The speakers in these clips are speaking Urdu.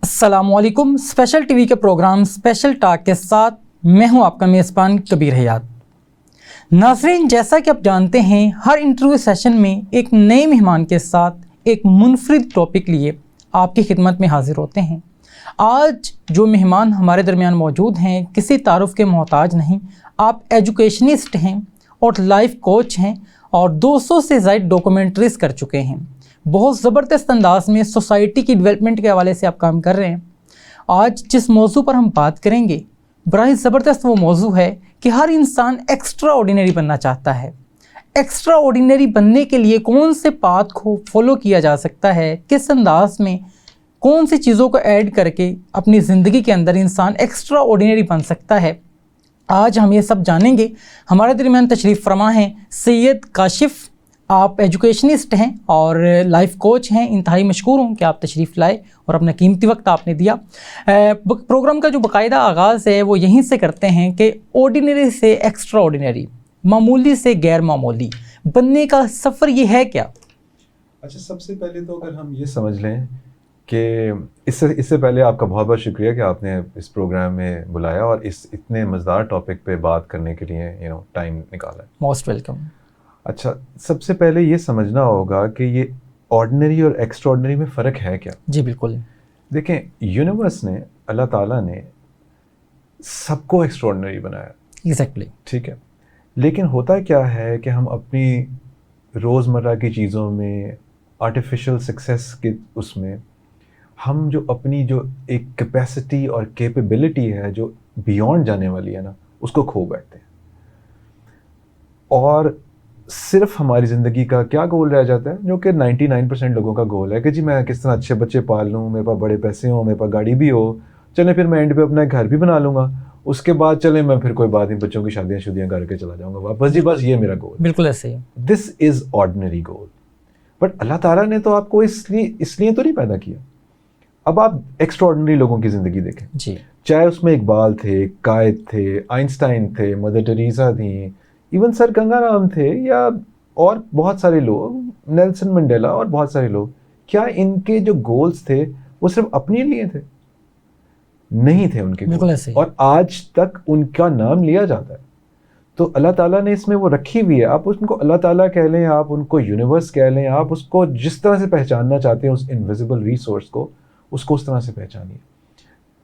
السلام علیکم. اسپیشل ٹی وی کے پروگرام اسپیشل ٹاک کے ساتھ میں ہوں آپ کا میزبان کبیر حیات. ناظرین، جیسا کہ آپ جانتے ہیں ہر انٹرویو سیشن میں ایک نئے مہمان کے ساتھ ایک منفرد ٹاپک لیے آپ کی خدمت میں حاضر ہوتے ہیں. آج جو مہمان ہمارے درمیان موجود ہیں کسی تعارف کے محتاج نہیں. آپ ایجوکیشنسٹ ہیں اور لائف کوچ ہیں اور 200 سے زائد ڈاکومنٹریز کر چکے ہیں. بہت زبردست انداز میں سوسائٹی کی ڈیولپمنٹ کے حوالے سے آپ کام کر رہے ہیں. آج جس موضوع پر ہم بات کریں گے برائے زبردست وہ موضوع ہے کہ ہر انسان ایکسٹرا آرڈینری بننا چاہتا ہے. ایکسٹرا آرڈینری بننے کے لیے کون سے پاتھ کو فالو کیا جا سکتا ہے، کس انداز میں کون سی چیزوں کو ایڈ کر کے اپنی زندگی کے اندر انسان ایکسٹرا آرڈینری بن سکتا ہے. آج ہم یہ سب جانیں گے. ہمارے درمیان تشریف فرما ہیں سید کاشف. آپ ایجوکیشنسٹ ہیں اور لائف کوچ ہیں. انتہائی مشکور ہوں کہ آپ تشریف لائے اور اپنا قیمتی وقت آپ نے دیا. پروگرام کا جو باقاعدہ آغاز ہے وہ یہیں سے کرتے ہیں کہ آرڈینری سے ایکسٹرا آرڈینری، معمولی سے غیر معمولی بننے کا سفر یہ ہے کیا؟ اچھا، سب سے پہلے تو اگر ہم یہ سمجھ لیں کہ اس سے پہلے آپ کا بہت بہت شکریہ کہ آپ نے اس پروگرام میں بلایا اور اس اتنے مزیدار ٹاپک پہ بات کرنے کے لیے ٹائم نکالا ہے. Most welcome. اچھا، سب سے پہلے یہ سمجھنا ہوگا کہ یہ آرڈنری اور ایکسٹرا آرڈنری میں فرق ہے کیا. جی بالکل. دیکھیں، یونیورس نے، اللہ تعالیٰ نے سب کو ایکسٹرا آرڈنری بنایا. ایگزیکٹلی. ٹھیک ہے، لیکن ہوتا کیا ہے کہ ہم اپنی روزمرہ کی چیزوں میں، آرٹیفیشل سکسیس کے اس میں ہم جو اپنی جو ایک کیپیسٹی اور کیپیبلٹی ہے جو بیونڈ جانے والی ہے نا، اس کو کھو بیٹھتے ہیں. اور صرف ہماری زندگی کا کیا گول رہ جاتا ہے، جو کہ 99% لوگوں کا گول ہے کہ جی میں کس طرح اچھے بچے پال لوں، میرے پاس بڑے پیسے ہوں، میرے پاس گاڑی بھی ہو، چلیں پھر میں اینڈ پہ اپنا گھر بھی بنا لوں گا، اس کے بعد چلیں میں پھر کوئی بات نہیں، بچوں کی شادیاں کر کے چلا جاؤں گا واپس. جی بس یہ میرا گول. بالکل ایسے ہی. دس از آرڈنری گول. بٹ اللہ تعالیٰ نے تو آپ کو اس لیے تو نہیں پیدا کیا. اب آپ ایکسٹرا آرڈنری لوگوں کی زندگی دیکھیں. جی. چاہے اس میں اقبال تھے، قائد تھے، آئنسٹائن تھے، مدر ٹریسا تھیں، ایون سر گنگا رام تھے، یا اور بہت سارے لوگ، نیلسن منڈیلا اور بہت سارے لوگ. کیا ان کے جو گولز تھے وہ صرف اپنے لیے تھے؟ نہیں تھے ان کے گولز. اور آج تک ان کا نام لیا جاتا ہے. تو اللہ تعالیٰ نے اس میں وہ رکھی ہوئی ہے. آپ ان کو اللہ تعالیٰ کہہ لیں، آپ ان کو یونیورس کہہ لیں، آپ اس کو جس طرح سے پہچاننا چاہتے ہیں اس انویزیبل ریسورس کو، اس کو اس طرح سے پہچانیے.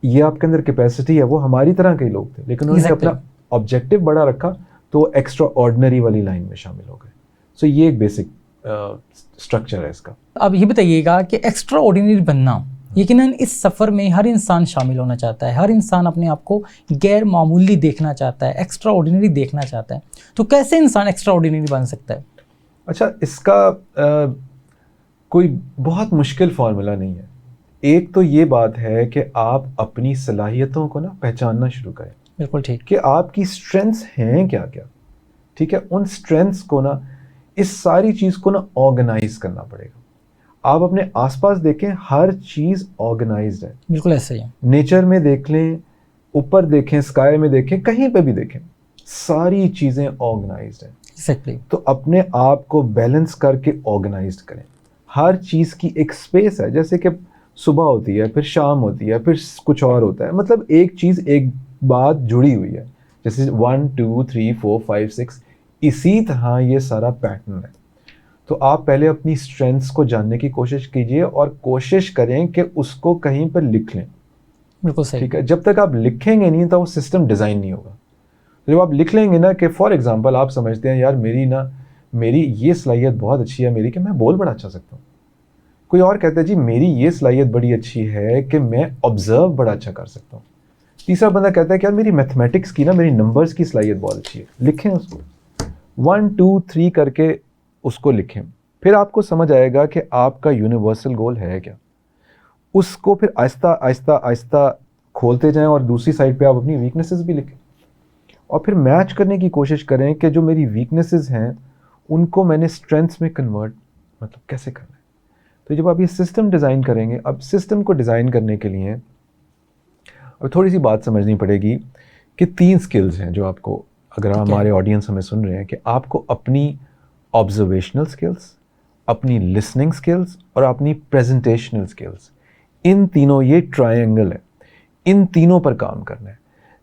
یہ آپ کے اندر کیپیسٹی ہے. وہ ہماری طرح کے لوگ تھے لیکن انہوں نے اپنا آبجیکٹو بڑا رکھا تو ایکسٹرا آرڈنری والی لائن میں شامل ہو گئے. سو یہ ایک بیسک اسٹرکچر ہے اس کا. اب یہ بتائیے گا کہ ایکسٹرا آرڈینری بننا، یقیناً اس سفر میں ہر انسان شامل ہونا چاہتا ہے. ہر انسان اپنے آپ کو غیر معمولی دیکھنا چاہتا ہے، ایکسٹرا آرڈینری دیکھنا چاہتا ہے. تو کیسے انسان ایکسٹرا آرڈینری بن سکتا ہے؟ اچھا، اس کا کوئی بہت مشکل فارمولا نہیں ہے. ایک تو یہ بات ہے کہ آپ اپنی صلاحیتوں کو نا پہچاننا شروع کریں. بالکل ٹھیک. کہ آپ کی اسٹرینتھس ہیں کیا کیا. ٹھیک ہے، ان اسٹرینتھس کو نا، اس ساری چیز کو نا آرگنائز کرنا پڑے گا. آپ اپنے آس پاس دیکھیں، ہر چیز آرگنائزڈ ہے. بالکل ایسے ہی. نیچر میں دیکھ لیں، اوپر دیکھیں، اسکائی میں دیکھیں، کہیں پہ بھی دیکھیں، ساری چیزیں آرگنائزڈ ہیں. ایگزیکٹلی. تو اپنے آپ کو بیلنس کر کے آرگنائزڈ کریں. ہر چیز کی ایک اسپیس ہے. جیسے کہ صبح ہوتی ہے، پھر شام ہوتی ہے، پھر کچھ اور ہوتا ہے. مطلب ایک چیز ایک بات جڑی ہوئی ہے. جیسے 1 2 3 4 5 6، اسی طرح یہ سارا پیٹرن ہے. تو آپ پہلے اپنی اسٹرینتھس کو جاننے کی کوشش کیجئے اور کوشش کریں کہ اس کو کہیں پر لکھ لیں. بالکل صحیح. ٹھیک ہے، جب تک آپ لکھیں گے نہیں تو وہ سسٹم ڈیزائن نہیں ہوگا. جب آپ لکھ لیں گے نا کہ فار ایگزامپل آپ سمجھتے ہیں یار میری یہ صلاحیت بہت اچھی ہے میری کہ میں بول بڑا اچھا سکتا ہوں. کوئی اور کہتا ہے جی میری یہ صلاحیت بڑی اچھی ہے کہ میں آبزرو بڑا اچھا کر سکتا ہوں. تیسرا بندہ کہتا ہے کہ یار میری میتھمیٹکس کی نا، میری نمبرز کی صلاحیت بہت اچھی ہے. لکھیں اس کو 1 2 3 کر کے اس کو لکھیں. پھر آپ کو سمجھ آئے گا کہ آپ کا یونیورسل گول ہے کیا. اس کو پھر آہستہ آہستہ آہستہ کھولتے جائیں اور دوسری سائڈ پہ آپ اپنی ویکنیسز بھی لکھیں اور پھر میچ کرنے کی کوشش کریں کہ جو میری ویکنیسز ہیں ان کو میں نے اسٹرینتھس میں کنورٹ مطلب کیسے کرنا ہے. تو جب آپ یہ سسٹم ڈیزائن کریں گے، اب سسٹم کو ڈیزائن کرنے کے لیے اب تھوڑی سی بات سمجھنی پڑے گی کہ 3 سکلز ہیں جو آپ کو، اگر ہمارے آڈینس ہمیں سن رہے ہیں، کہ آپ کو اپنی آبزرویشنل سکلز، اپنی لسننگ سکلز اور اپنی پریزنٹیشنل سکلز، ان تینوں، یہ ٹرائنگل ہے، ان تینوں پر کام کرنا ہے.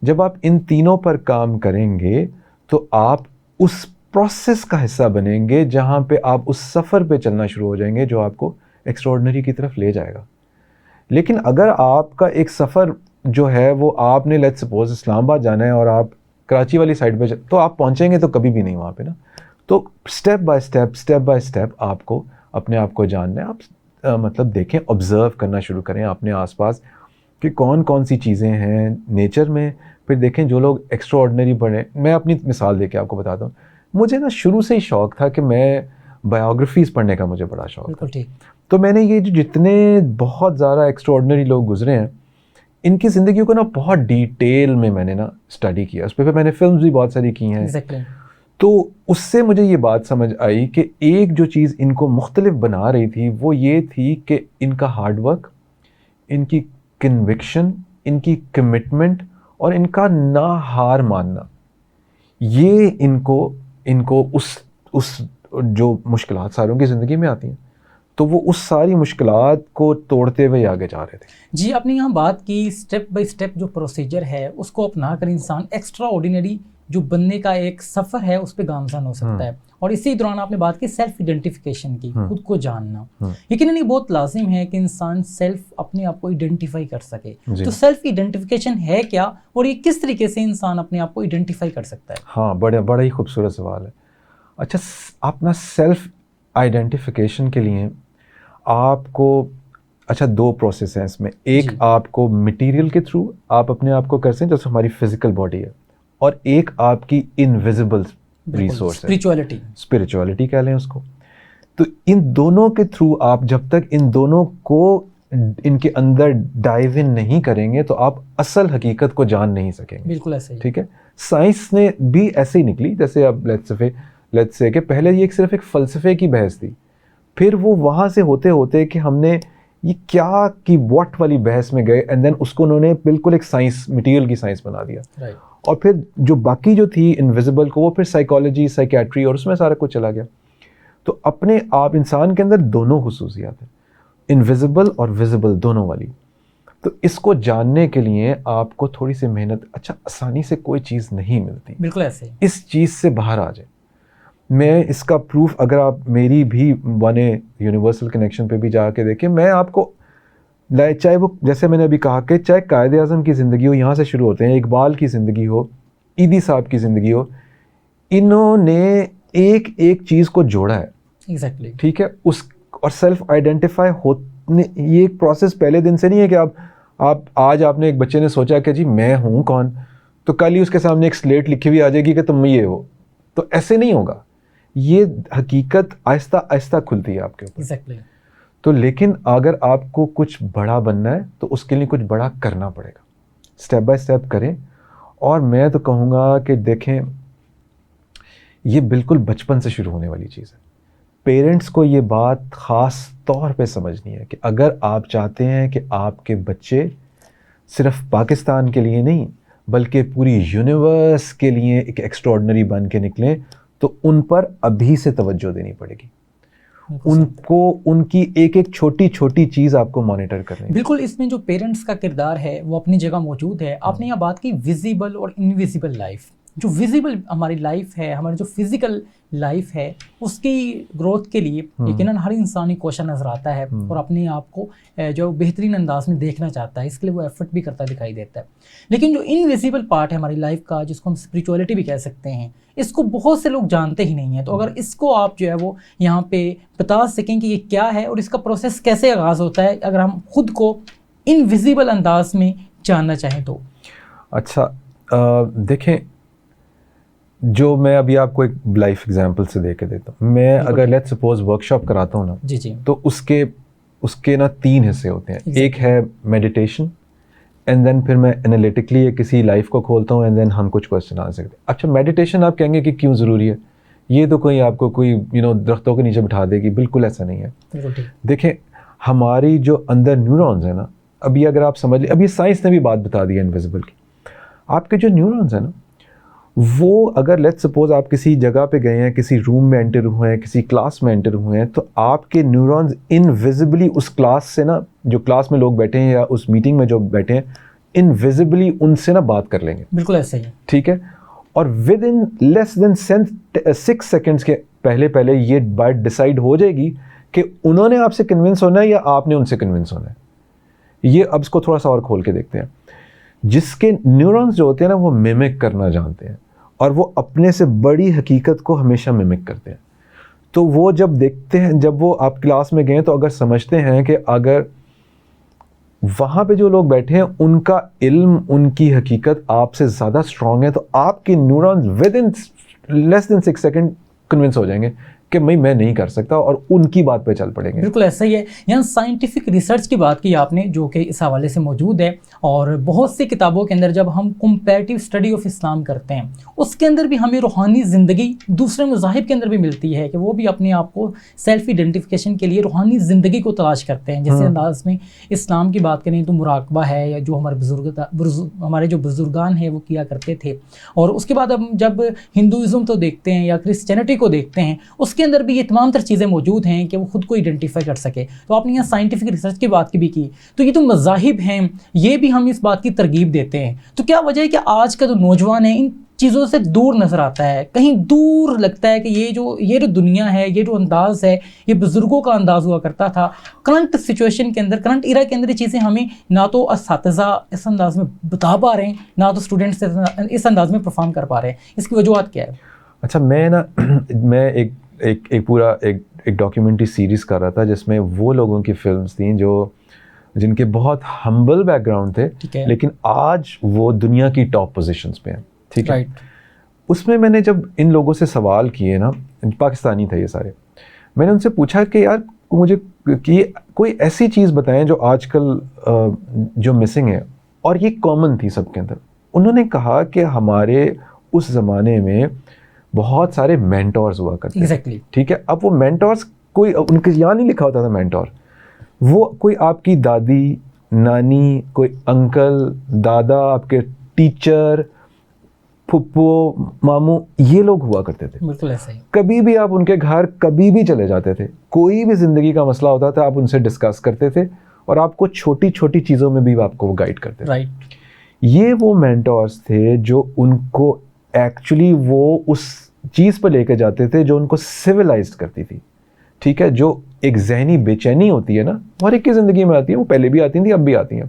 جب آپ ان تینوں پر کام کریں گے تو آپ اس پروسیس کا حصہ بنیں گے جہاں پہ آپ اس سفر پہ چلنا شروع ہو جائیں گے جو آپ کو ایکسٹراڈنری کی طرف لے جائے گا. لیکن اگر آپ کا ایک سفر جو ہے وہ آپ نے لیٹس سپوز اسلام آباد جانا ہے اور آپ کراچی والی سائڈ پہ تو آپ پہنچیں گے تو کبھی بھی نہیں وہاں پہ نا. تو اسٹیپ بائی اسٹیپ آپ کو اپنے آپ کو جاننا ہے. آپ مطلب دیکھیں، آبزرو کرنا شروع کریں اپنے آس پاس کہ کون کون سی چیزیں ہیں نیچر میں. پھر دیکھیں جو لوگ ایکسٹرا آرڈنری پڑھیں، میں اپنی مثال دے کے آپ کو بتاتا ہوں. مجھے نا شروع سے ہی شوق تھا کہ میں بایوگرافیز پڑھنے کا مجھے بڑا شوق تھا. تو میں نے یہ جو جتنے بہت زیادہ ایکسٹرا آرڈنری لوگ گزرے ہیں ان کی زندگیوں کو نا بہت ڈیٹیل میں نے نا اسٹڈی کیا. اس پہ میں نے فلمز بھی بہت ساری کی ہیں. تو اس سے مجھے یہ بات سمجھ آئی کہ ایک جو چیز ان کو مختلف بنا رہی تھی وہ یہ تھی کہ ان کا ہارڈ ورک، ان کی کنوکشن، ان کی کمٹمنٹ اور ان کا نہ ہار ماننا، یہ ان کو اس جو مشکلات ساروں کی زندگی میں آتی ہیں تو وہ اس ساری مشکلات کو توڑتے ہوئے آگے جا رہے تھے. جی، آپ نے یہاں بات کی اسٹیپ بائی اسٹیپ جو پروسیجر ہے اس کو اپنا کر انسان ایکسٹرا آرڈینری جو بننے کا ایک سفر ہے اس پہ گامزن ہو سکتا ہے. اور اسی دوران آپ نے بات کی سیلف آئیڈینٹیفیکیشن کی، خود کو جاننا. یقیناً یہ بہت لازم ہے کہ انسان سیلف اپنے آپ کو آئیڈینٹیفائی کر سکے. تو سیلف آئیڈینٹیفیکیشن ہے کیا اور یہ کس طریقے سے انسان اپنے آپ کو آئیڈینٹیفائی کر سکتا ہے؟ ہاں، بڑا ہی خوبصورت سوال ہے. اچھا، اپنا سیلف آئیڈینٹیفیکیشن کے لیے آپ کو دو پروسیس ہیں اس میں. ایک آپ کو مٹیریل کے تھرو آپ اپنے آپ کو کر سکیں جیسے ہماری فزیکل باڈی ہے، اور ایک آپ کی انویزیبل ریسورس ہے، اسپریچولیٹی کہہ لیں اس کو. تو ان دونوں کے تھرو آپ جب تک ان دونوں کو ان کے اندر ڈائیو ان نہیں کریں گے تو آپ اصل حقیقت کو جان نہیں سکیں گے. بالکل ایسے ہی. ٹھیک ہے، سائنس نے بھی ایسے ہی نکلی. جیسے اب لیٹس سے کہ پہلے یہ صرف ایک فلسفے کی بحث تھی، پھر وہ وہاں سے ہوتے ہوتے کہ ہم نے یہ کیا کی واٹ والی بحث میں گئے، اینڈ دین اس کو انہوں نے بالکل ایک سائنس، مٹیریل کی سائنس بنا دیا. اور پھر جو باقی جو تھی انویزیبل کو وہ پھر سائیکالوجی، سائیکیٹری اور اس میں سارا کچھ چلا گیا. تو اپنے آپ انسان کے اندر دونوں خصوصیات ہیں، انویزیبل اور ویزیبل دونوں والی. تو اس کو جاننے کے لیے آپ کو تھوڑی سی محنت، آسانی سے کوئی چیز نہیں ملتی. بالکل ایسے. اس چیز سے باہر آ جائیں. میں اس کا پروف اگر آپ میری بھی یونیورسل کنیکشن پہ بھی جا کے دیکھیں، میں آپ کو چاہے وہ جیسے میں نے ابھی کہا کہ چاہے قائد اعظم کی زندگی ہو، یہاں سے شروع ہوتے ہیں، اقبال کی زندگی ہو، عیدی صاحب کی زندگی ہو، انہوں نے ایک چیز کو جوڑا ہے. ایگزیکٹلی. ٹھیک ہے، اس اور سیلف آئیڈینٹیفائی ہونے، یہ ایک پروسیس پہلے دن سے نہیں ہے کہ آپ آج آپ نے ایک بچے نے سوچا کہ جی میں ہوں کون، تو کل ہی اس کے سامنے ایک سلیٹ لکھی ہوئی آ جائے گی کہ تم یہ ہو. تو ایسے نہیں ہوگا. یہ حقیقت آہستہ آہستہ کھلتی ہے آپ کے اوپر. ایگزیکٹلی. تو لیکن اگر آپ کو کچھ بڑا بننا ہے تو اس کے لیے کچھ بڑا کرنا پڑے گا. اسٹیپ بائی اسٹیپ کریں. اور میں تو کہوں گا کہ دیکھیں، یہ بالکل بچپن سے شروع ہونے والی چیز ہے. پیرنٹس کو یہ بات خاص طور پہ سمجھنی ہے کہ اگر آپ چاہتے ہیں کہ آپ کے بچے صرف پاکستان کے لیے نہیں بلکہ پوری یونیورس کے لیے ایک ایکسٹرا آرڈنری بن کے نکلیں تو ان پر ابھی سے توجہ دینی پڑے گی. ان کو ان کی ایک چھوٹی چھوٹی چیز آپ کو مانیٹر کرنی ہے. بالکل. اس میں جو پیرنٹس کا کردار ہے وہ اپنی جگہ موجود ہے. آپ نے یہاں بات کی ویزیبل اور انویزیبل لائف. جو ویزیبل ہماری لائف ہے، ہماری جو فزیکل لائف ہے، اس کی گروتھ کے لیے یقیناً ہر انسان کوشاں نظر آتا ہے اور اپنے آپ کو جو بہترین انداز میں دیکھنا چاہتا ہے، اس کے لیے وہ ایفرٹ بھی کرتا دکھائی دیتا ہے. لیکن جو انویزیبل پارٹ ہے ہماری لائف کا، جس کو ہم اسپریچولیٹی بھی کہہ سکتے ہیں، اس کو بہت سے لوگ جانتے ہی نہیں ہیں. تو اگر اس کو آپ جو ہے وہ یہاں پہ بتا سکیں کہ یہ کیا ہے اور اس کا پروسیس کیسے آغاز ہوتا ہے، اگر ہم خود کو انویزیبل انداز میں جاننا چاہیں تو. اچھا، دیکھیں، جو میں ابھی آپ کو ایک لائف ایگزامپل سے دے کے دیتا ہوں. میں اگر لیٹ سپوز ورک شاپ کراتا ہوں نا، جی تو اس کے نا 3 حصے ہوتے ہیں. ایک ہے میڈیٹیشن، اینڈ دین پھر میں انالیٹکلی کسی لائف کو کھولتا ہوں، اینڈ دین ہم کچھ کوشچن آ سکتے ہیں. اچھا، میڈیٹیشن آپ کہیں گے کہ کیوں ضروری ہے؟ یہ تو کوئی آپ کو کوئی درختوں کے نیچے بٹھا دے گی. بالکل ایسا نہیں ہے. دیکھیں، ہماری جو اندر نیورونز ہیں نا، ابھی اگر آپ سمجھ لیں، ابھی سائنس نے بھی بات بتا دی ہے انویزیبل کی. آپ کے جو نیورونز ہیں نا، وہ اگر لیٹ سپوز آپ کسی جگہ پہ گئے ہیں, کسی روم میں انٹر ہوئے ہیں, کسی کلاس میں انٹر ہوئے ہیں, تو آپ کے نیورونز انویزبلی اس کلاس سے نا, جو کلاس میں لوگ بیٹھے ہیں یا اس میٹنگ میں جو بیٹھے ہیں, انویزبلی ان سے نا بات کر لیں گے. بالکل ایسا ہی ہے. ٹھیک ہے, اور with in less than 6 seconds کے پہلے یہ بات ڈیسائیڈ ہو جائے گی کہ انہوں نے آپ سے کنونس ہونا ہے یا آپ نے ان سے کنونس ہونا ہے. یہ اب اس کو تھوڑا سا اور کھول کے دیکھتے ہیں. جس کے نیورونز جو ہوتے ہیں نا وہ میمک کرنا جانتے ہیں, اور وہ اپنے سے بڑی حقیقت کو ہمیشہ میمک کرتے ہیں. تو وہ جب دیکھتے ہیں, جب وہ آپ کلاس میں گئے تو اگر سمجھتے ہیں کہ اگر وہاں پہ جو لوگ بیٹھے ہیں ان کا علم, ان کی حقیقت آپ سے زیادہ اسٹرانگ ہے, تو آپ کے neurons within less than 6 second convince ہو جائیں گے کہ میں نہیں کر سکتا, اور ان کی بات پہ چل پڑیں گے. بالکل ایسا ہی ہے. یہاں سائنٹیفک ریسرچ کی بات کی آپ نے, جو کہ اس حوالے سے موجود ہے, اور بہت سی کتابوں کے اندر جب ہم کمپیریٹیو اسٹڈی آف اسلام کرتے ہیں اس کے اندر بھی ہمیں روحانی زندگی دوسرے مذاہب کے اندر بھی ملتی ہے کہ وہ بھی اپنے آپ کو سیلف ایڈنٹیفیکیشن کے لیے روحانی زندگی کو تلاش کرتے ہیں. جیسے انداز میں اسلام کی بات کریں تو مراقبہ ہے, یا جو ہمارے جو بزرگان ہیں وہ کیا کرتے تھے. اور اس کے بعد ہم جب ہندوازم تو دیکھتے ہیں یا کرسچینٹی کو دیکھتے ہیں, اس کے اندر بھی یہ تمام تر چیزیں موجود ہیں کہ وہ خود کو آئیڈینٹیفائی کر سکے. تو آپ نے یہاں سائنٹیفک ریسرچ کی بات کی بھی کی, تو یہ تو مذاہب ہیں, یہ بھی ہم اس بات کی ترغیب دیتے ہیں. تو کیا وجہ ہے کہ آج کا جو نوجوان ہے ان چیزوں سے دور نظر آتا ہے, کہیں دور لگتا ہے کہ یہ جو دنیا ہے, یہ جو انداز ہے, یہ بزرگوں کا انداز ہوا کرتا تھا. کرنٹ سچویشن کے اندر, کرنٹ ایرا کے اندر یہ چیزیں ہمیں نہ تو اساتذہ اس انداز میں بتا پا رہے ہیں, نہ تو اسٹوڈنٹس اس انداز میں پرفارم کر پا رہے ہیں. اس کی وجوہات کیا ہے؟ اچھا, میں ایک پورا ایک ڈاکیومنٹری سیریز کر رہا تھا جس میں وہ لوگوں کی فلمز تھیں جن کے بہت ہمبل بیک گراؤنڈ تھے, لیکن آج وہ دنیا کی ٹاپ پوزیشنز پہ ہیں. ٹھیک ہے, اس میں نے جب ان لوگوں سے سوال کیے نا, پاکستانی تھے یہ سارے, میں نے ان سے پوچھا کہ یار مجھے کوئی ایسی چیز بتائیں جو آج کل جو مسنگ ہے, اور یہ کامن تھی سب کے اندر. انہوں نے کہا کہ ہمارے اس زمانے میں بہت سارے مینٹورز ہوا کرتے تھے. ٹھیک ہے, اب وہ مینٹورز کوئی ان کے یہاں نہیں لکھا ہوتا تھا مینٹور, وہ کوئی آپ کی دادی, نانی, کوئی انکل, دادا, آپ کے ٹیچر, پھپھو, ماموں, یہ لوگ ہوا کرتے تھے. بالکل ایسا ہی. کبھی بھی آپ ان کے گھر کبھی بھی چلے جاتے تھے, کوئی بھی زندگی کا مسئلہ ہوتا تھا آپ ان سے ڈسکس کرتے تھے, اور آپ کو چھوٹی چھوٹی چیزوں میں بھی آپ کو گائیڈ کرتے تھے. یہ وہ مینٹورز تھے جو ان کو ایکچولی وہ اس چیز پہ لے کے جاتے تھے جو ان کو سویلائزڈ کرتی تھی. ٹھیک ہے, جو ایک ذہنی بے چینی ہوتی ہے نا, ہر ایک کی زندگی میں آتی ہے, وہ پہلے بھی آتی تھیں, اب بھی آتی ہیں,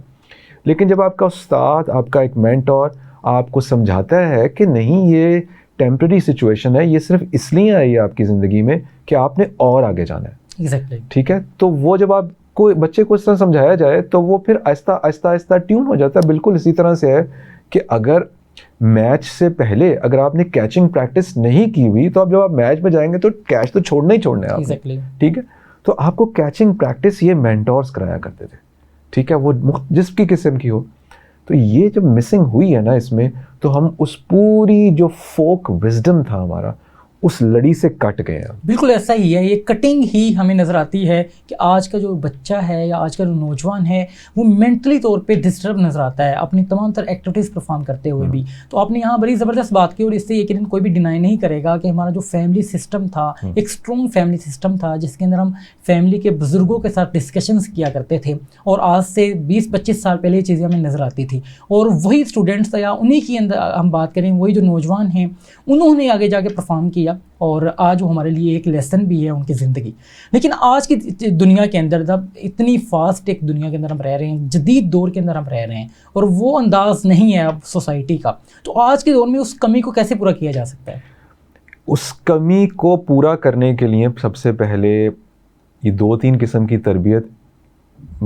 لیکن جب آپ کا استاد, آپ کا ایک مینٹور آپ کو سمجھاتا ہے کہ نہیں یہ ٹیمپرری سچویشن ہے, یہ صرف اس لیے آئی ہے آپ کی زندگی میں کہ آپ نے اور آگے جانا ہے. ٹھیک ہے, تو وہ جب آپ کو بچے کو اس طرح سمجھایا جائے تو وہ پھر آہستہ آہستہ آہستہ ٹیون ہو جاتا ہے. بالکل اسی طرح سے ہے کہ اگر میچ سے پہلے اگر آپ نے کیچنگ پریکٹس نہیں کی ہوئی تو اب جب آپ میچ میں جائیں گے تو کیچ تو چھوڑنا ہی چھوڑنا ہے آپ نے. ٹھیک ہے, تو آپ کو کیچنگ پریکٹس یہ مینٹورز کرایا کرتے تھے. ٹھیک ہے, وہ جس کی قسم کی ہو. تو یہ جب مسنگ ہوئی ہے نا اس میں, تو ہم اس پوری جو فوک وزڈم تھا ہمارا, اس لڑی سے کٹ گئے ہیں. بالکل ایسا ہی ہے. یہ کٹنگ ہی ہمیں نظر آتی ہے کہ آج کا جو بچہ ہے یا آج کا جو نوجوان ہے وہ مینٹلی طور پہ ڈسٹرب نظر آتا ہے اپنی تمام تر ایکٹیویٹیز پرفارم کرتے ہوئے بھی. تو آپ نے یہاں بڑی زبردست بات کی, اور اس سے یقیناً کوئی بھی ڈینائی نہیں کرے گا کہ ہمارا جو فیملی سسٹم تھا, ایک اسٹرانگ فیملی سسٹم تھا جس کے اندر ہم فیملی کے بزرگوں کے ساتھ ڈسکشنز کیا کرتے تھے, اور آج سے 20-25 سال پہلے یہ چیزیں ہمیں نظر آتی تھی. اور وہی اسٹوڈنٹس یا انہی کی اندر ہم بات کریں, وہی جو نوجوان ہیں انہوں نے آگے جا کے پرفارم کیا, اور آج وہ ہمارے لیے ایک لیسن بھی ہے ان کی زندگی. لیکن آج کی دنیا کے اندر جب اتنی فاسٹ ایک دنیا کے اندر ہم رہ رہے ہیں, جدید دور کے اندر ہم رہ رہے ہیں, اور وہ انداز نہیں ہے اب سوسائٹی کا, تو آج کے دور میں اس کمی کو کیسے پورا کیا جا سکتا ہے؟ اس کمی کو پورا کرنے کے لیے سب سے پہلے یہ 2-3 قسم کی تربیت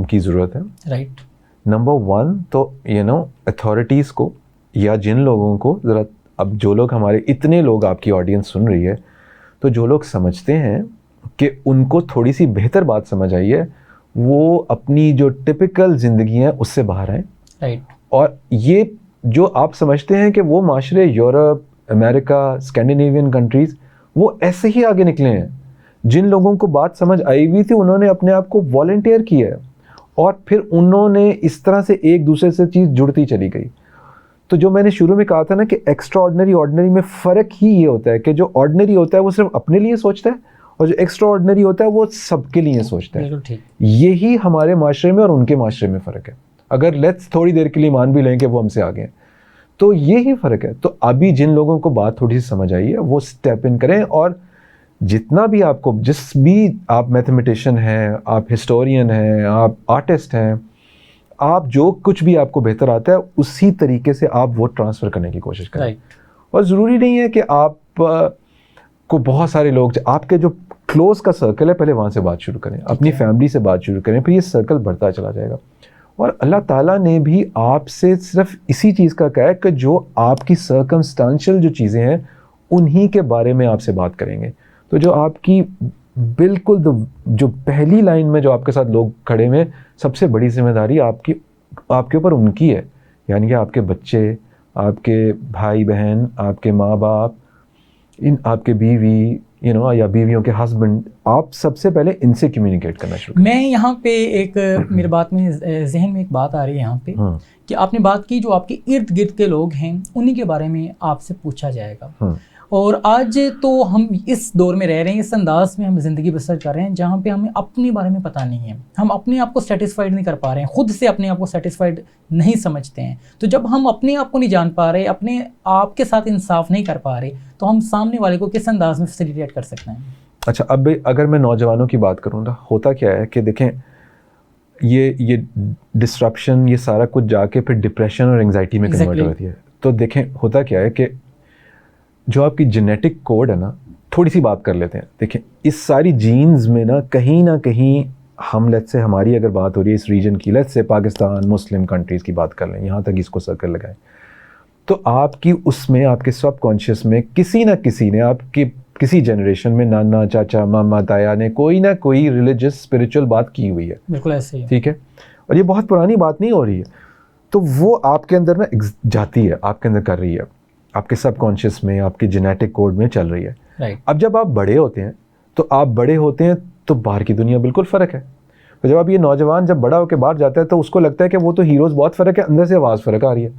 کی ضرورت ہے. رائٹ. نمبر 1 تو اتھارٹیز کو, یا جن لوگوں کو ذرا, اب جو لوگ ہمارے اتنے لوگ آپ کی آڈینس سن رہی ہے, تو جو لوگ سمجھتے ہیں کہ ان کو تھوڑی سی بہتر بات سمجھ آئی ہے, وہ اپنی جو ٹپیکل زندگی ہیں اس سے باہر آئیں. رائٹ. اور یہ جو آپ سمجھتے ہیں کہ وہ معاشرے یورپ, امریکہ, اسکینڈینیوین کنٹریز, وہ ایسے ہی آگے نکلے ہیں. جن لوگوں کو بات سمجھ آئی ہوئی تھی انہوں نے اپنے آپ کو والنٹیئر کیا ہے, اور پھر انہوں نے اس طرح سے ایک دوسرے سے چیز جڑتی چلی گئی. تو جو میں نے شروع میں کہا تھا نا کہ ایکسٹرا آرڈنری آرڈنری میں فرق ہی یہ ہوتا ہے کہ جو آرڈنری ہوتا ہے وہ صرف اپنے لیے سوچتا ہے اور جو ایکسٹرا آرڈنری ہوتا ہے وہ سب کے لیے سوچتا ہے. یہی ہمارے معاشرے میں اور ان کے معاشرے میں فرق ہے. اگر لیٹس تھوڑی دیر کے لیے مان بھی لیں کہ وہ ہم سے آگے ہیں تو یہی فرق ہے. تو ابھی جن لوگوں کو بات تھوڑی سی سمجھ آئی ہے وہ اسٹیپ ان کریں, اور جتنا بھی آپ کو جس بھی آپ میتھمیٹیشین ہیں, آپ ہسٹورین ہیں, آپ آرٹسٹ ہیں, آپ جو کچھ بھی آپ کو بہتر آتا ہے اسی طریقے سے آپ وہ ٹرانسفر کرنے کی کوشش کریں. اور ضروری نہیں ہے کہ آپ کو بہت سارے لوگ, آپ کے جو کلوز کا سرکل ہے پہلے وہاں سے بات شروع کریں, اپنی فیملی سے بات شروع کریں, پھر یہ سرکل بڑھتا چلا جائے گا. اور اللہ تعالیٰ نے بھی آپ سے صرف اسی چیز کا کہا ہے کہ جو آپ کی سرکمسٹانشل جو چیزیں ہیں انہی کے بارے میں آپ سے بات کریں گے. تو جو آپ کی بالکل جو پہلی لائن میں جو آپ کے ساتھ لوگ کھڑے ہوئے, سب سے بڑی ذمہ داری آپ کے اوپر ان کی ہے. یعنی کہ آپ کے بچے, آپ کے بھائی بہن, آپ کے ماں باپ, آپ کے بیوی یا بیویوں کے ہسبینڈ, آپ سب سے پہلے ان سے کمیونیکیٹ کرنا شروع کریں. میں یہاں پہ ایک میرے بات میں ذہن میں ایک بات آ رہی ہے یہاں پہ کہ آپ نے بات کی جو آپ کے ارد گرد کے لوگ ہیں انہی کے بارے میں آپ سے پوچھا جائے گا. اور آج تو ہم اس دور میں رہ رہے ہیں, اس انداز میں ہم زندگی بسر کر رہے ہیں جہاں پہ ہمیں اپنے بارے میں پتہ نہیں ہے, ہم اپنے آپ کو سیٹسفائیڈ نہیں کر پا رہے ہیں, خود سے اپنے آپ کو سیٹسفائیڈ نہیں سمجھتے ہیں. تو جب ہم اپنے آپ کو نہیں جان پا رہے, اپنے آپ کے ساتھ انصاف نہیں کر پا رہے, تو ہم سامنے والے کو کس انداز میں فیسیلیٹیٹ کر سکتے ہیں؟ اچھا, اب اگر میں نوجوانوں کی بات کروں نا, ہوتا کیا ہے کہ دیکھیں یہ ڈسرپشن, یہ سارا کچھ جا کے پھر ڈپریشن اور انگزائٹی میں کنورٹ ہوتی ہے. تو دیکھیں ہوتا کیا ہے کہ جو آپ کی جینیٹک کوڈ ہے نا, تھوڑی سی بات کر لیتے ہیں. دیکھیں اس ساری جینز میں نا کہیں ہم لیٹس سے ہماری اگر بات ہو رہی ہے اس ریجن کی, let's say Pakistan Muslim countries کی بات کر لیں, یہاں تک اس کو سرکل لگائیں, تو آپ کی اس میں آپ کے سب کانشیس میں کسی نہ کسی نے آپ کی کسی جنریشن میں نانا, چاچا, ماما, تایا نے کوئی نہ کوئی ریلیجس اسپریچول بات کی ہوئی ہے. بالکل ایسے ہی, ٹھیک ہے, اور یہ بہت پرانی بات نہیں ہو رہی ہے. تو وہ آپ کے اندر نا جاتی ہے, آپ کے اندر کر رہی ہے, آپ کے سب کانشیس میں, آپ کے جینیٹک کوڈ میں چل رہی ہے. اب جب آپ بڑے ہوتے ہیں تو باہر کی دنیا بالکل فرق ہے. تو جب آپ یہ نوجوان جب بڑا ہو کے باہر جاتا ہے تو اس کو لگتا ہے کہ وہ تو ہیروز بہت فرق ہے, اندر سے آواز فرق آ رہی ہے.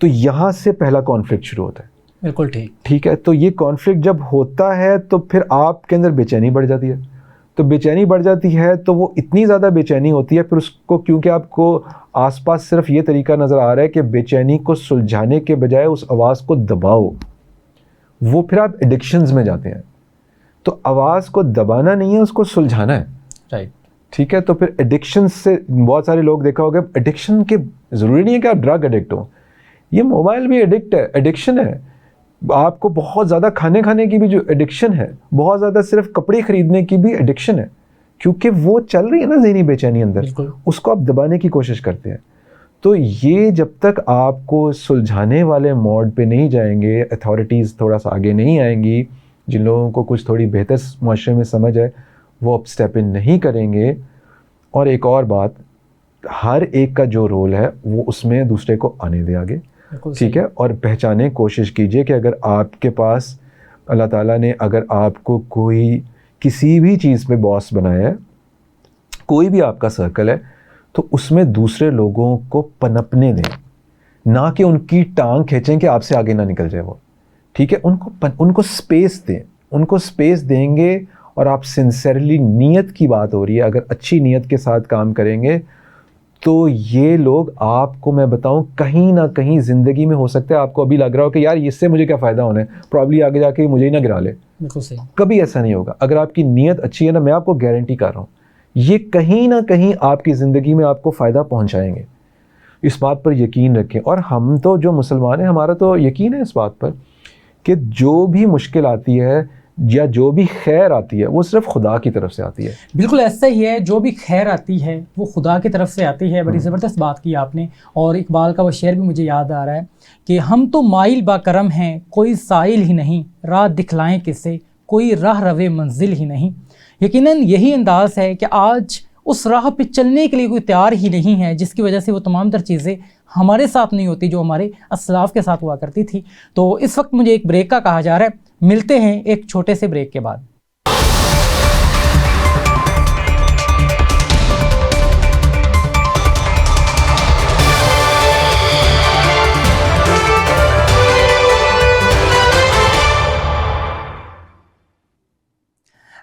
تو یہاں سے پہلا کانفلکٹ شروع ہوتا ہے. بالکل ٹھیک ہے. تو یہ کانفلکٹ جب ہوتا ہے تو پھر آپ کے اندر بے چینی بڑھ جاتی ہے. تو بے چینی بڑھ جاتی ہے تو وہ اتنی زیادہ بے چینی ہوتی ہے پھر اس کو, کیونکہ آپ کو آس پاس صرف یہ طریقہ نظر آ رہا ہے کہ بے چینی کو سلجھانے کے بجائے اس آواز کو دباؤ, وہ پھر آپ ایڈکشنز میں جاتے ہیں. تو آواز کو دبانا نہیں ہے, اس کو سلجھانا ہے. ٹھیک ہے. تو پھر ایڈکشن سے بہت سارے لوگ دیکھا ہوگا, ایڈکشن کے ضروری نہیں ہے کہ آپ ڈرگ ایڈکٹ ہو, یہ موبائل بھی ایڈکشن ہے. آپ کو بہت زیادہ کھانے کی بھی جو ایڈکشن ہے, بہت زیادہ صرف کپڑے خریدنے کی بھی ایڈکشن ہے, کیونکہ وہ چل رہی ہے نا ذہنی بے چینی اندر, اس کو آپ دبانے کی کوشش کرتے ہیں. تو یہ جب تک آپ کو سلجھانے والے موڈ پہ نہیں جائیں گے, اتھارٹیز تھوڑا سا آگے نہیں آئیں گی, جن لوگوں کو کچھ تھوڑی بہتر معاشرے میں سمجھ ہے وہ اب اسٹیپ ان نہیں کریں گے. اور ایک اور بات, ہر ایک کا جو رول ہے وہ اس میں دوسرے کو آنے دے آگے. ٹھیک ہے. اور پہچانے کوشش کیجئے کہ اگر آپ کے پاس اللہ تعالیٰ نے اگر آپ کو کوئی کسی بھی چیز پہ باس بنایا ہے, کوئی بھی آپ کا سرکل ہے, تو اس میں دوسرے لوگوں کو پنپنے دیں, نہ کہ ان کی ٹانگ کھینچیں کہ آپ سے آگے نہ نکل جائے وہ. ٹھیک ہے. ان کو اسپیس دیں, ان کو اسپیس دیں گے. اور آپ سنسیئرلی, نیت کی بات ہو رہی ہے, اگر اچھی نیت کے ساتھ کام کریں گے تو یہ لوگ آپ کو میں بتاؤں کہیں نہ کہیں زندگی میں ہو سکتا ہے آپ کو ابھی لگ رہا ہو کہ یار اس سے مجھے کیا فائدہ ہونا ہے, پرابلی آگے جا کے مجھے ہی نہ گرا لے. کبھی ایسا نہیں ہوگا. اگر آپ کی نیت اچھی ہے نا, میں آپ کو گارنٹی کر رہا ہوں یہ کہیں نہ کہیں آپ کی زندگی میں آپ کو فائدہ پہنچائیں گے. اس بات پر یقین رکھیں. اور ہم تو جو مسلمان ہیں, ہمارا تو یقین ہے اس بات پر کہ جو بھی مشکل آتی ہے یا جو بھی خیر آتی ہے وہ صرف خدا کی طرف سے آتی ہے. بالکل ایسا ہی ہے, جو بھی خیر آتی ہے وہ خدا کی طرف سے آتی ہے. بڑی زبردست بات کی آپ نے. اور اقبال کا وہ شعر بھی مجھے یاد آ رہا ہے کہ ہم تو مائل با کرم ہیں, کوئی سائل ہی نہیں, راہ دکھلائیں کسے, کوئی راہ روے منزل ہی نہیں. یقیناً یہی انداز ہے کہ آج اس راہ پہ چلنے کے لیے کوئی تیار ہی نہیں ہے, جس کی وجہ سے وہ تمام تر چیزیں ہمارے ساتھ نہیں ہوتی جو ہمارے اسلاف کے ساتھ ہوا کرتی تھی. تو اس وقت مجھے ایک بریک کا کہا جا رہا ہے. ملتے ہیں ایک چھوٹے سے بریک کے بعد.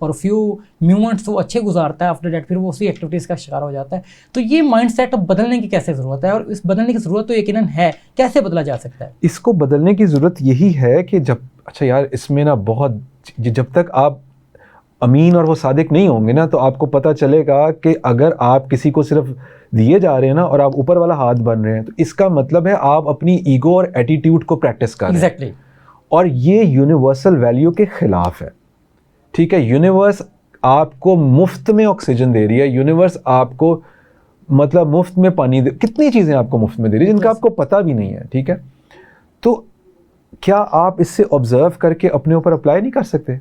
اور فیو مومنٹس وہ اچھے گزارتا ہے, آفٹر دیٹ پھر وہ اسی ایکٹیویٹیز کا شکار ہو جاتا ہے. تو یہ مائنڈ سیٹ اب بدلنے کی کیسے ضرورت ہے, اور اس بدلنے کی ضرورت تو یقیناً ہے, کیسے بدلا جا سکتا ہے؟ اس کو بدلنے کی ضرورت یہی ہے کہ اچھا یار اس میں نا بہت, جب تک آپ امین اور وہ صادق نہیں ہوں گے نا تو آپ کو پتہ چلے گا کہ اگر آپ کسی کو صرف دیے جا رہے ہیں نا اور آپ اوپر والا ہاتھ بن رہے ہیں تو اس کا مطلب ہے آپ اپنی ایگو اور ایٹیٹیوڈ کو پریکٹس کر رہے ہیں. ایگزیکٹلی. اور یہ یونیورسل ویلیو کے خلاف ہے. ٹھیک ہے, یونیورس آپ کو مفت میں آکسیجن دے رہی ہے, یونیورس آپ کو مطلب مفت میں پانی کتنی چیزیں آپ کو مفت میں دے رہی ہے جن کا آپ کو پتہ بھی نہیں ہے. ٹھیک ہے, تو کیا آپ اس سے آبزرو کر کے اپنے اوپر اپلائی نہیں کر سکتے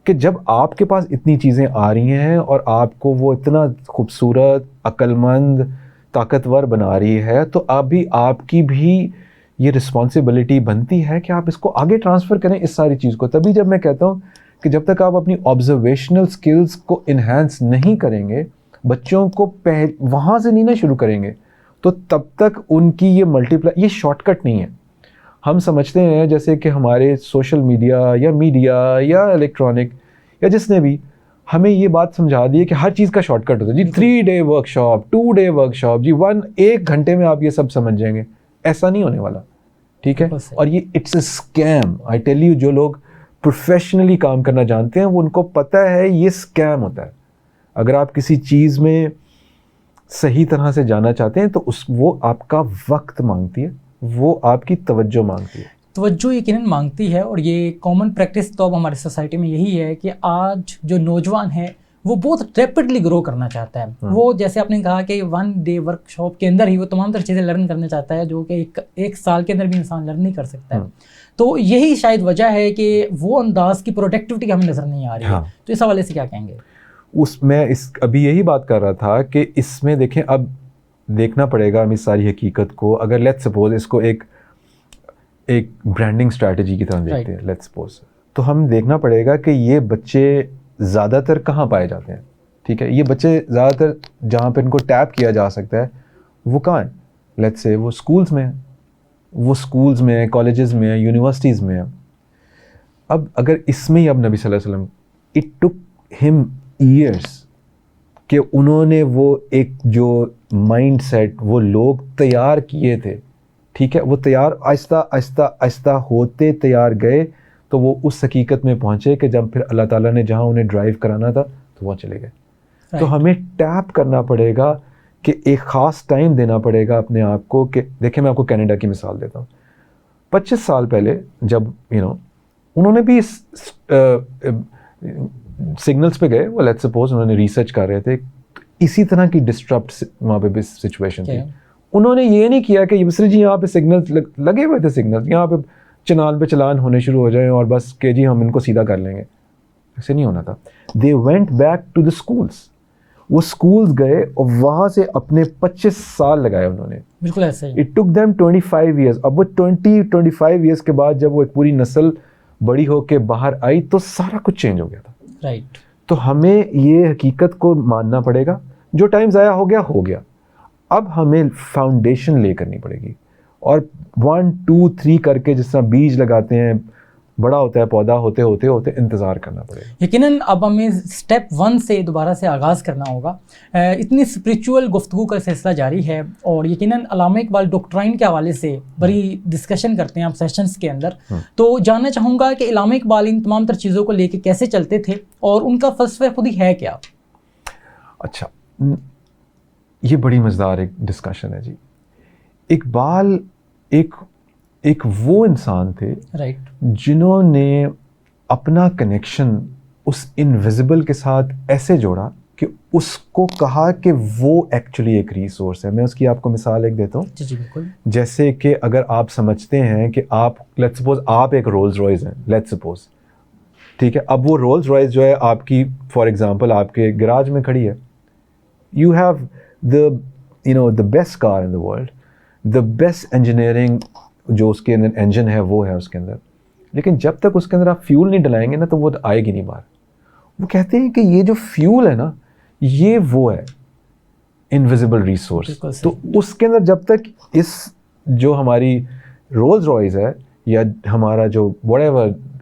کہ جب آپ کے پاس اتنی چیزیں آ رہی ہیں اور آپ کو وہ اتنا خوبصورت, عقل مند, طاقتور بنا رہی ہے تو آپ کی بھی یہ رسپانسبلٹی بنتی ہے کہ آپ اس کو آگے ٹرانسفر کریں اس ساری چیز کو. تبھی جب میں کہتا ہوں کہ جب تک آپ اپنی آبزرویشنل سکلز کو انہینس نہیں کریں گے, بچوں کو وہاں سے نہیں نا شروع کریں گے, تو تب تک ان کی یہ شارٹ کٹ نہیں ہے. ہم سمجھتے ہیں جیسے کہ ہمارے سوشل میڈیا یا الیکٹرانک یا جس نے بھی ہمیں یہ بات سمجھا دی ہے کہ ہر چیز کا شارٹ کٹ ہوتا ہے جی. 3 day workshop, 2 day workshop جی, 1 گھنٹے میں آپ یہ سب سمجھ جائیں گے. ایسا نہیں ہونے والا. ٹھیک ہے, اور یہ it's a scheme. I tell you, جو لوگ پروفیشنلی کام کرنا جانتے ہیں وہ ان کو پتہ ہے یہ اسکیم ہوتا ہے. اگر آپ کسی چیز میں صحیح طرح سے جانا چاہتے ہیں تو وہ آپ کا وقت مانگتی ہے, وہ آپ کی توجہ مانگتی ہے. توجہ یقیناً مانگتی ہے, اور یہ کامن پریکٹس تو اب ہماری سوسائٹی میں یہی ہے کہ آج جو نوجوان ہے وہ بہت ریپڈلی گرو کرنا چاہتا ہے. وہ جیسے آپ نے کہا کہ 1 day ورک شاپ کے اندر ہی وہ تمام تر چیزیں لرن کرنا چاہتا ہے جو کہ ایک سال کے اندر بھی انسان لرن نہیں کر سکتا ہے. تو یہی شاید وجہ ہے کہ وہ انداز کی پروڈکٹیوٹی ہمیں نظر نہیں آ رہی ہے. تو اس حوالے سے کیا کہیں گے؟ میں ابھی یہی بات کر رہا تھا کہ اس میں دیکھیں, اب دیکھنا پڑے گا ہم اس ساری حقیقت کو. اگر لیٹس سپوز اس کو ایک برانڈنگ اسٹریٹجی کی طرح دیکھتے ہیں, لیٹس سپوز, تو ہم دیکھنا پڑے گا کہ یہ بچے زیادہ تر کہاں پائے جاتے ہیں. ٹھیک ہے, یہ بچے زیادہ تر جہاں پہ ان کو ٹیپ کیا جا سکتا ہے وہ کہاں ہیں؟ لیٹس سے وہ اسکولز میں ہیں, کالجز میں ہیں, یونیورسٹیز میں ہیں. اب اگر اس میں ہی اب نبی صلی اللہ علیہ وسلم اٹ ٹک ہم ایئرس کہ انہوں نے وہ ایک جو مائنڈ سیٹ وہ لوگ تیار کیے تھے. ٹھیک ہے, وہ تیار آہستہ ہوتے تیار گئے تو وہ اس حقیقت میں پہنچے کہ جب پھر اللہ تعالیٰ نے جہاں انہیں ڈرائیو کرانا تھا تو وہاں چلے گئے. تو ہمیں ٹیپ کرنا پڑے گا کہ ایک خاص ٹائم دینا پڑے گا اپنے آپ کو. کہ دیکھیں, میں آپ کو کینیڈا کی مثال دیتا ہوں. 25 سال پہلے جب انہوں نے بھی سگنلز پہ گئے, وہ لیٹس سپوز انہوں نے ریسرچ کر رہے تھے, اسی طرح کی ڈسٹرپٹ وہاں پہ بھی سچویشن تھی. انہوں نے یہ نہیں کیا کہ یسری جی یہاں پہ سگنلز لگے ہوئے تھے, سگنلز یہاں پہ چنان پہ چلان ہونے شروع ہو جائیں اور بس کہ جی ہم ان کو سیدھا کر لیں گے. ایسے نہیں ہونا تھا. They went back to the schools. وہ اسکولز گئے اور وہاں سے اپنے 25 سال لگائے انہوں نے. بالکل ایسے ہی. It took them 25 years. اب وہ 25 ایئرس کے بعد جب وہ ایک پوری نسل بڑی ہو کے باہر آئی تو سارا کچھ چینج ہو گیا تھا. رائٹ. تو ہمیں یہ حقیقت کو ماننا پڑے گا, جو ٹائم ضائع ہو گیا. اب ہمیں فاؤنڈیشن لے کرنی پڑے گی, اور 1 2 3 کر کے جس طرح بیج لگاتے ہیں, بڑا ہوتا ہے پودا, ہوتے انتظار کرنا پڑے گا. یقیناً اب ہمیں سٹیپ 1 سے دوبارہ سے آغاز کرنا ہوگا. اتنی اسپریچول گفتگو کا سلسلہ جاری ہے, اور یقیناً علامہ اقبال ڈاکٹرائن کے حوالے سے بڑی ڈسکشن کرتے ہیں آپ سیشنز کے اندر. تو جاننا چاہوں گا کہ علامہ اقبال ان تمام تر چیزوں کو لے کے کیسے چلتے تھے, اور ان کا فلسفہ خود ہی ہے کیا؟ اچھا, یہ بڑی مزیدار ایک ڈسکشن ہے جی. اقبال ایک وہ انسان تھے جنہوں نے اپنا کنیکشن اس انویزیبل کے ساتھ ایسے جوڑا کہ اس کو کہا کہ وہ ایکچولی ایک ریسورس ہے. میں اس کی آپ کو مثال ایک دیتا ہوں. جی بالکل. جیسے کہ اگر آپ سمجھتے ہیں کہ آپ لیٹس سپوز آپ ایک رولز رائز ہیں, لیٹس سپوز, ٹھیک ہے. اب وہ رولز رائز جو ہے آپ کی فار ایگزامپل آپ کے گراج میں کھڑی ہے. You have the best car in the world, the best engineering جو اس کے اندر انجن ہے وہ ہے اس کے اندر, لیکن جب تک اس کے اندر آپ فیول نہیں ڈلائیں گے نا تو وہ آئے گی نہیں باہر. وہ کہتے ہیں کہ یہ جو فیول ہے نا یہ وہ ہے انویزیبل ریسورس. تو اس کے اندر جب تک اس جو ہماری رولز رائز ہے یا ہمارا جو واٹ ایور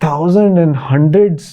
1000 and hundreds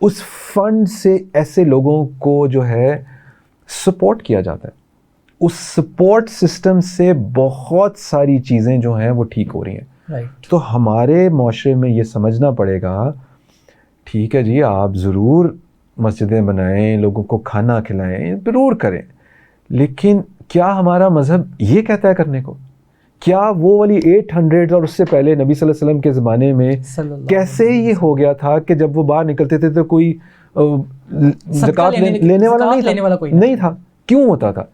اس فنڈ سے ایسے لوگوں کو جو ہے سپورٹ کیا جاتا ہے. اس سپورٹ سسٹم سے بہت ساری چیزیں جو ہیں وہ ٹھیک ہو رہی ہیں. رائٹ. تو ہمارے معاشرے میں یہ سمجھنا پڑے گا, ٹھیک ہے جی آپ ضرور مسجدیں بنائیں, لوگوں کو کھانا کھلائیں, ضرور کریں, لیکن کیا ہمارا مذہب یہ کہتا ہے کرنے کو؟ کیا وہ والی 800 اور اس سے پہلے نبی صلی اللہ علیہ وسلم کے زمانے میں کیسے یہ ہو گیا تھا کہ جب وہ باہر نکلتے تھے تو کوئی زکوٰۃ لینے والا نہیں تھا؟ کیوں ہوتا تھا؟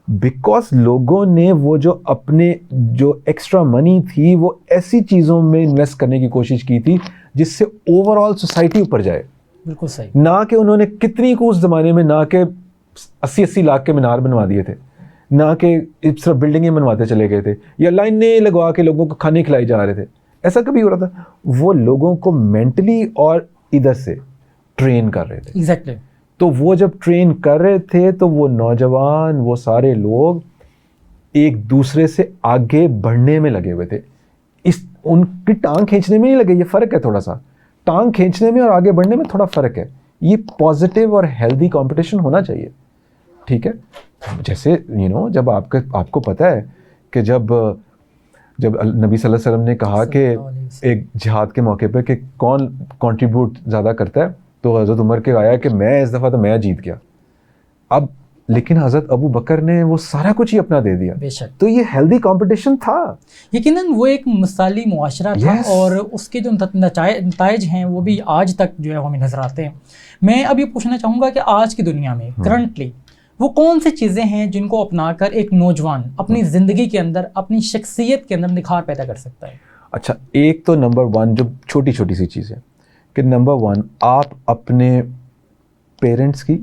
بیکاز لوگوں نے وہ جو اپنے جو ایکسٹرا منی تھی وہ ایسی چیزوں میں انویسٹ کرنے کی کوشش کی تھی جس سے اوور آل سوسائٹی اوپر جائے. بالکل صحیح. نہ کہ انہوں نے کتنی کو اس زمانے میں نہ کہ 80 لاکھ کے مینار بنوا دیے تھے, نہ کہ اس طرح بلڈنگیں بنواتے چلے گئے تھے, یا لائنیں لگوا کے لوگوں کو کھانے کھلائے جا رہے تھے. ایسا کبھی ہو رہا تھا؟ وہ لوگوں کو مینٹلی اور ادھر سے ٹرین کر رہے تھے. ایگزیکٹلی. تو وہ جب ٹرین کر رہے تھے تو وہ نوجوان, وہ سارے لوگ ایک دوسرے سے آگے بڑھنے میں لگے ہوئے تھے. ان کی ٹانگ کھینچنے میں نہیں لگے. یہ فرق ہے تھوڑا سا, ٹانگ کھینچنے میں اور آگے بڑھنے میں تھوڑا فرق ہے. یہ پازیٹیو اور ہیلدی کمپٹیشن ہونا چاہیے. ٹھیک ہے, جیسے جب آپ کو پتہ ہے کہ جب نبی صلی اللہ علیہ وسلم نے کہا کہ ایک جہاد کے موقع پہ کہ کون کنٹریبیوٹ زیادہ کرتا ہے, تو حضرت عمر کے آیا کہ میں اس دفعہ تو میں جیت گیا. اب لیکن حضرت ابو بکر نے وہ سارا کچھ ہی اپنا دے دیا. بے شک. تو یہ ہیلدی کمپٹیشن تھا. یقیناً وہ ایک مثالی معاشرہ تھا. اور اس کے جو نتائج ہیں وہ بھی آج تک جو ہے ہمیں نظر آتے ہیں. میں اب یہ پوچھنا چاہوں گا کہ آج کی دنیا میں کرنٹلی وہ کون سی چیزیں ہیں جن کو اپنا کر ایک نوجوان اپنی زندگی کے اندر, اپنی شخصیت کے اندر نکھار پیدا کر سکتا ہے؟ اچھا, ایک تو نمبر 1 جو چھوٹی چھوٹی سی چیز ہے کہ نمبر 1 آپ اپنے پیرنٹس کی,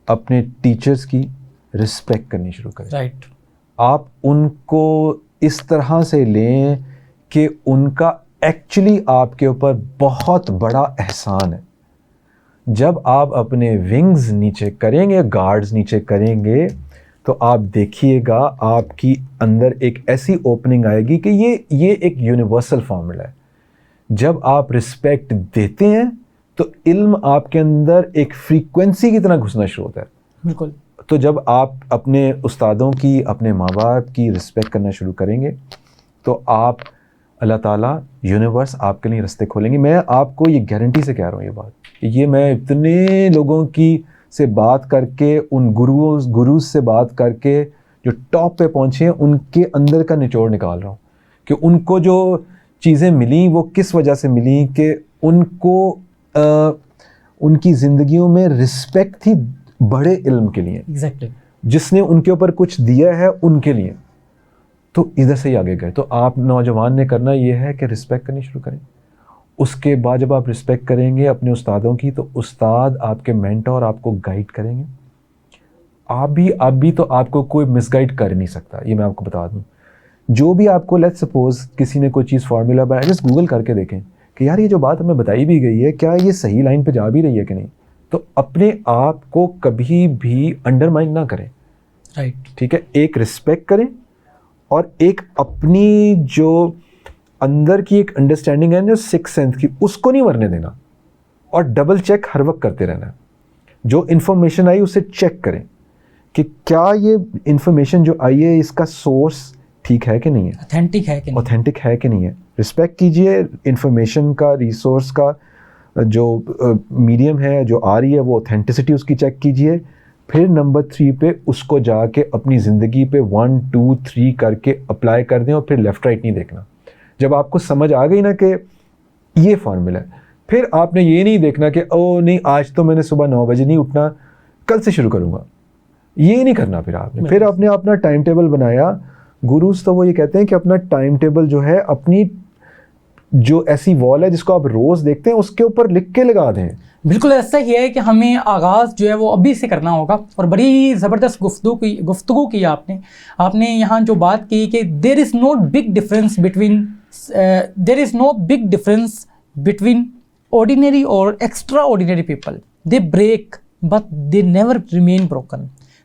اپنے ٹیچرز کی رسپیکٹ کرنی شروع کریں. رائٹ. آپ ان کو اس طرح سے لیں کہ ان کا ایکچولی آپ کے اوپر بہت بڑا احسان ہے. جب آپ اپنے ونگز نیچے کریں گے, گارڈز نیچے کریں گے, تو آپ دیکھیے گا آپ کی اندر ایک ایسی اوپننگ آئے گی کہ یہ ایک یونیورسل فارمولا ہے. جب آپ رسپیکٹ دیتے ہیں تو علم آپ کے اندر ایک فریکوینسی کی طرح گھسنا شروع ہوتا ہے. بالکل. تو جب آپ اپنے استادوں کی, اپنے ماں باپ کی رسپیکٹ کرنا شروع کریں گے تو آپ, اللہ تعالیٰ, یونیورس آپ کے لیے رستے کھولیں گے. میں آپ کو یہ گارنٹی سے کہہ رہا ہوں یہ بات. یہ میں اتنے لوگوں کی سے بات کر کے, ان گروز سے بات کر کے جو ٹاپ پہ پہنچے ہیں, ان کے اندر کا نچوڑ نکال رہا ہوں کہ ان کو جو چیزیں ملیں وہ کس وجہ سے ملیں کہ ان کو ان کی زندگیوں میں رسپیکٹ تھی بڑے علم کے لیے. ایگزیکٹلی. جس نے ان کے اوپر کچھ دیا ہے ان کے لیے, تو ادھر سے ہی آگے گئے. تو آپ نوجوان نے کرنا یہ ہے کہ رسپیکٹ کرنی شروع کریں. اس کے بعد جب آپ رسپیکٹ کریں گے اپنے استادوں کی, تو استاد آپ کے مینٹور آپ کو گائیڈ کریں گے. آپ بھی تو آپ کو کوئی مس گائیڈ کر نہیں سکتا. یہ میں آپ کو بتا دوں, جو بھی آپ کو, لیٹ سپوز کسی نے کوئی چیز فارمولا بنایا, جس گوگل کر کے دیکھیں کہ یار یہ جو بات ہمیں بتائی بھی گئی ہے کیا یہ صحیح لائن پہ جا بھی رہی ہے کہ نہیں. تو اپنے آپ کو کبھی بھی انڈرمائن نہ کریں. رائٹ. ٹھیک ہے, ایک رسپیکٹ کریں اور ایک اپنی جو اندر کی ایک انڈرسٹینڈنگ ہے جو 6th سینس کی, اس کو نہیں مرنے دینا, اور ڈبل چیک ہر وقت کرتے رہنا ہے. جو انفارمیشن آئی اسے چیک کریں کہ کیا یہ انفارمیشن جو آئی ہے اس کا سورس ٹھیک ہے کہ نہیں ہے, اوتھینٹک ہے کہ نہیں ہے. رسپیکٹ کیجئے انفارمیشن کا, ریسورس کا جو میڈیم ہے جو آ رہی ہے وہ اوتھینٹسٹی اس کی چیک کیجئے. پھر نمبر 3 پہ اس کو جا کے اپنی زندگی پہ 1 2 3 کر کے اپلائی کر دیں, اور پھر لیفٹ رائٹ نہیں دیکھنا. جب آپ کو سمجھ آ گئی نا کہ یہ فارمولا ہے, پھر آپ نے یہ نہیں دیکھنا کہ او نہیں آج تو میں نے صبح 9 بجے نہیں اٹھنا, کل سے شروع کروں گا. یہ نہیں کرنا. پھر آپ نے اپنا ٹائم ٹیبل بنایا. گروز تو وہ یہ کہتے ہیں کہ اپنا ٹائم ٹیبل جو ہے اپنی جو ایسی وال ہے جس کو آپ روز دیکھتے ہیں اس کے اوپر لکھ کے لگا دیں. بالکل ایسا ہی ہے کہ ہمیں آغاز جو ہے وہ ابھی سے کرنا ہوگا. اور بڑی زبردست گفتگو کی آپ نے یہاں جو بات کی کہ دیر از نو بگ ڈفرینس بٹوین آرڈینری اور extra ordinary people. They break but they never remain broken.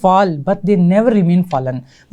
fall but they never remain fallen.